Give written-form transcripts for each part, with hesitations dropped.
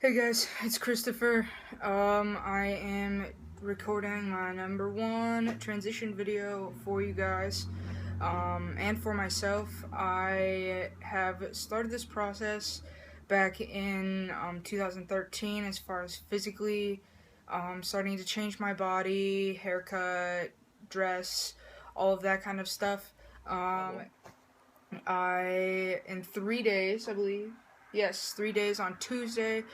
Hey guys, it's Kristofer. I am recording my #1 transition video for you guys, and for myself. I have started this process back in 2013 as far as physically starting to change my body, haircut, dress, all of that kind of stuff. In 3 days, I believe. Yes, 3 days on Tuesday,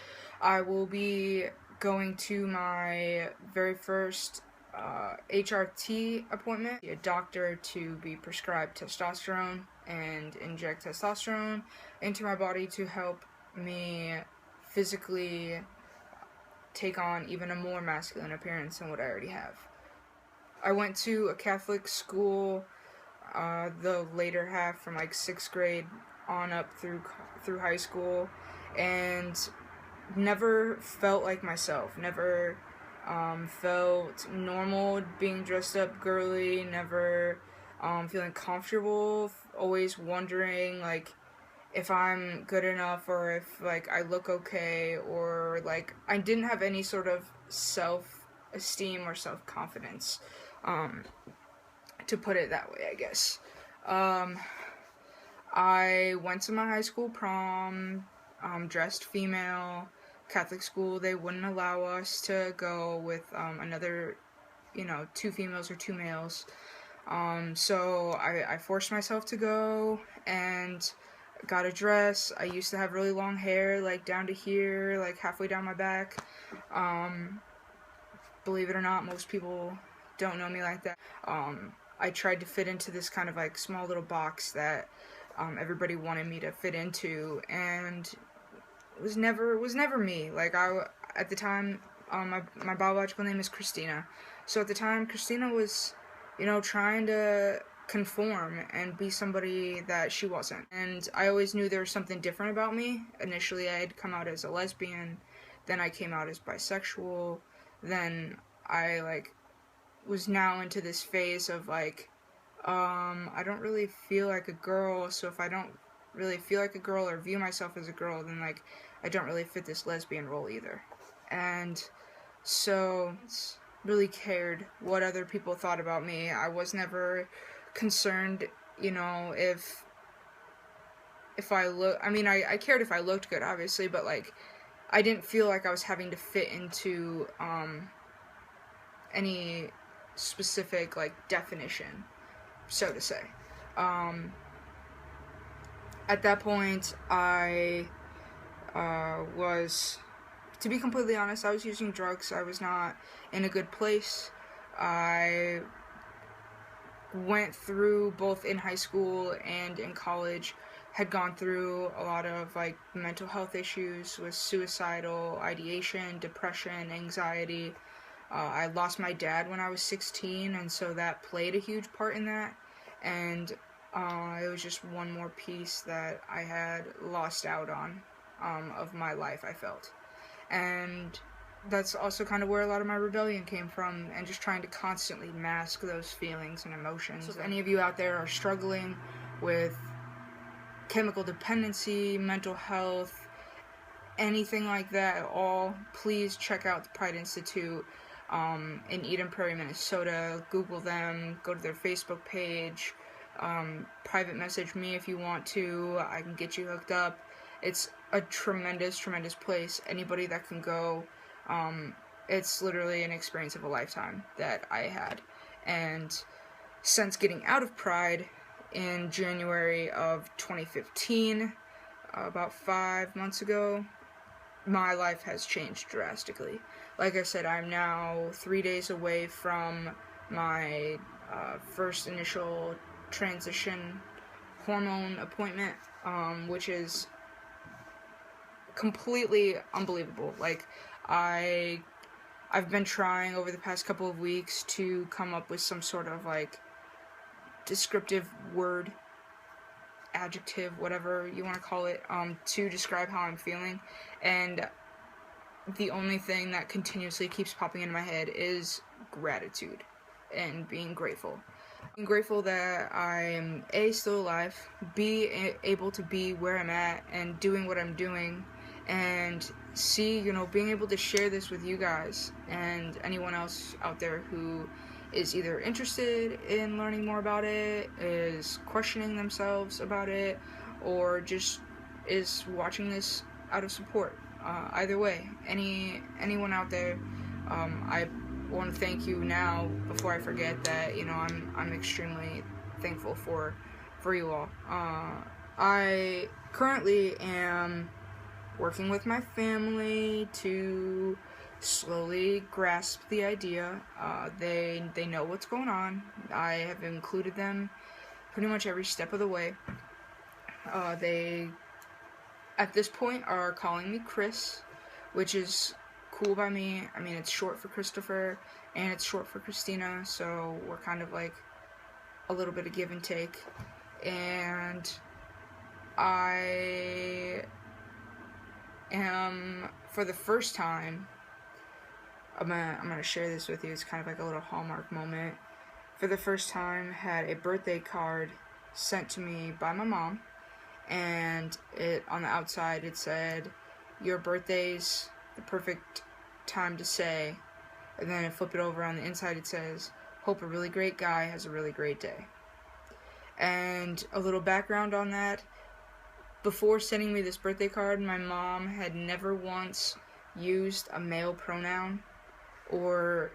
I will be going to my very first HRT appointment. A doctor to be prescribed testosterone and inject testosterone into my body to help me physically take on even a more masculine appearance than what I already have. I went to a Catholic school the later half from like 6th grade on up through high school, and never felt like myself. Never felt normal being dressed up girly. Never feeling comfortable. Always wondering like if I'm good enough or if like I look okay, or like I didn't have any sort of self-esteem or self-confidence. To put it that way, I guess. I went to my high school prom, dressed female. Catholic school, they wouldn't allow us to go with another, 2 females or 2 males. So I forced myself to go and got a dress. I used to have really long hair, like down to here, like halfway down my back. Believe it or not, most people don't know me like that. I tried to fit into this kind of like small little box that everybody wanted me to fit into, and it was never me. Like at the time, my biological name is Christina. So at the time, Christina was, trying to conform and be somebody that she wasn't. And I always knew there was something different about me. Initially, I had come out as a lesbian, then I came out as bisexual, then I was now into this phase of I don't really feel like a girl, so if I don't really feel like a girl or view myself as a girl, then I don't really fit this lesbian role either. And so really cared what other people thought about me. I was never concerned, if I look, I cared if I looked good, obviously, but I didn't feel like I was having to fit into any specific definition, so to say. At that point, I was, to be completely honest, I was using drugs. I was not in a good place. I went through, both in high school and in college, had gone through a lot of mental health issues with suicidal ideation, depression, anxiety. I lost my dad when I was 16, and so that played a huge part in that. And it was just one more piece that I had lost out on of my life, I felt. And that's also kind of where a lot of my rebellion came from, and just trying to constantly mask those feelings and emotions. So if any of you out there are struggling with chemical dependency, mental health, anything like that at all, please check out the Pride Institute in Eden Prairie, Minnesota. Google them, go to their Facebook page, private message me if you want to. I can get you hooked up. It's a tremendous place. Anybody that can go, it's literally an experience of a lifetime that I had. And since getting out of Pride in January of 2015, about 5 months ago, my life has changed drastically. Like I said, I'm now 3 days away from my first initial transition hormone appointment, which is completely unbelievable. I've been trying over the past couple of weeks to come up with some sort of descriptive word, adjective, whatever you want to call it, to describe how I'm feeling, and the only thing that continuously keeps popping into my head is gratitude and being grateful. I'm grateful that I'm A, still alive, B, able to be where I'm at and doing what I'm doing, and see, being able to share this with you guys and anyone else out there who is either interested in learning more about it, is questioning themselves about it, or just is watching this out of support. Either way, anyone out there, I want to thank you now before I forget that I'm extremely thankful for you all. I currently am working with my family to slowly grasp the idea. They know what's going on. I have included them pretty much every step of the way. They, at this point, are calling me Chris, which is cool by me. I mean, it's short for Kristofer, and it's short for Christina, so we're kind of like a little bit of give and take. And I am, for the first time, I'm gonna share this with you. It's kind of like a little Hallmark moment. For the first time, had a birthday card sent to me by my mom, and on the outside it said, "Your birthday's the perfect time to say," and then I flip it over, on the inside it says, "Hope a really great guy has a really great day." And a little background on that: before sending me this birthday card, my mom had never once used a male pronoun or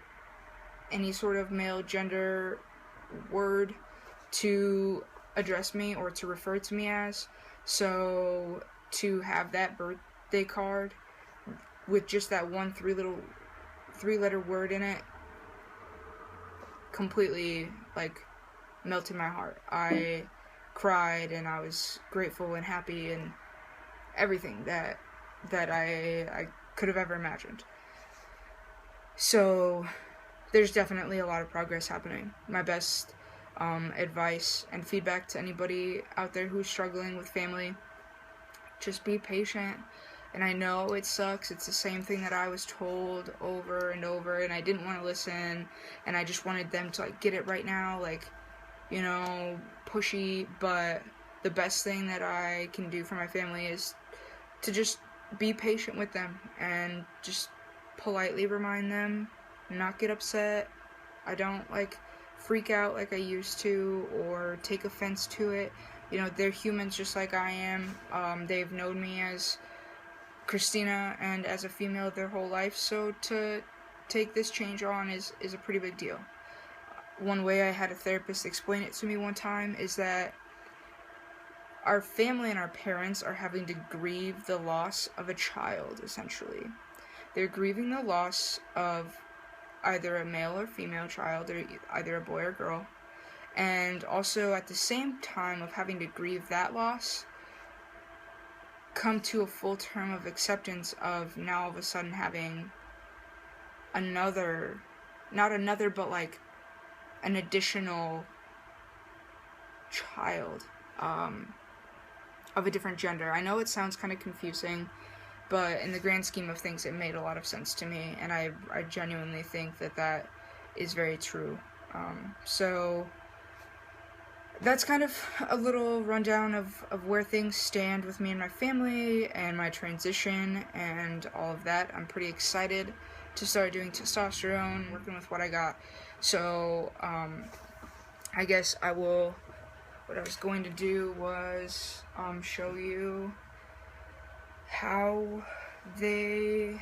any sort of male gender word to address me or to refer to me as. So to have that birthday card with just that one three-letter word in it completely melted my heart. I cried, and I was grateful and happy and everything that I could have ever imagined. So there's definitely a lot of progress happening. My best advice and feedback to anybody out there who's struggling with family: just be patient. And I know it sucks. It's the same thing that I was told over and over, and I didn't want to listen, and I just wanted them to get it right now, pushy. But the best thing that I can do for my family is to just be patient with them and just politely remind them, not get upset. I don't freak out like I used to or take offense to it. They're humans just like I am. They've known me as Christina and as a female their whole life, so to take this change on is a pretty big deal. One way I had a therapist explain it to me one time is that our family and our parents are having to grieve the loss of a child, essentially. They're grieving the loss of either a male or female child, or either a boy or girl, and also at the same time of having to grieve that loss, come to a full term of acceptance of now all of a sudden having but an additional child of a different gender. I know it sounds kind of confusing, but in the grand scheme of things, it made a lot of sense to me, and I genuinely think that is very true. So that's kind of a little rundown of where things stand with me and my family and my transition and all of that. I'm pretty excited to start doing testosterone, working with what I got. So I guess what I was going to do was show you how they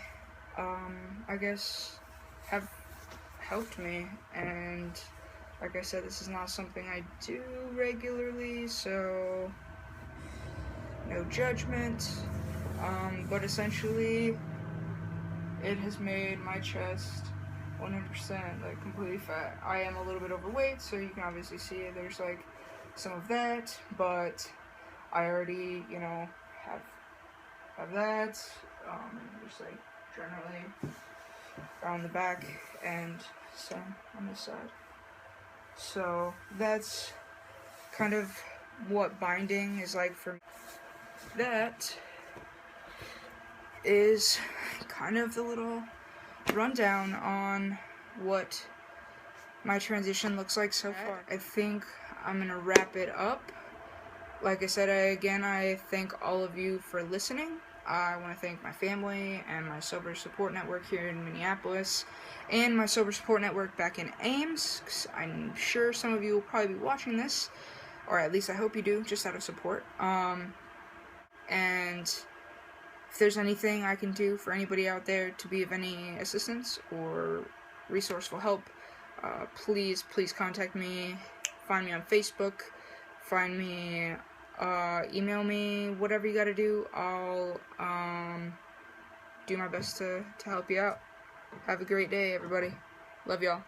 I guess have helped me. And like I said, this is not something I do regularly, so no judgment, but essentially it has made my chest 100% completely fat. I am a little bit overweight, so you can obviously see it. There's some of that, but I already have that, just generally around the back and some on this side. So that's kind of what binding is like for me. That is kind of the little rundown on what my transition looks like so far. I think I'm gonna wrap it up. Like I said, I thank all of you for listening. I want to thank my family and my sober support network here in Minneapolis, and my sober support network back in Ames, 'cause I'm sure some of you will probably be watching this, or at least I hope you do, just out of support. And if there's anything I can do for anybody out there to be of any assistance or resourceful help, please contact me. Find me on Facebook. Find me, email me, whatever you gotta do. I'll do my best to help you out. Have a great day, everybody. Love y'all.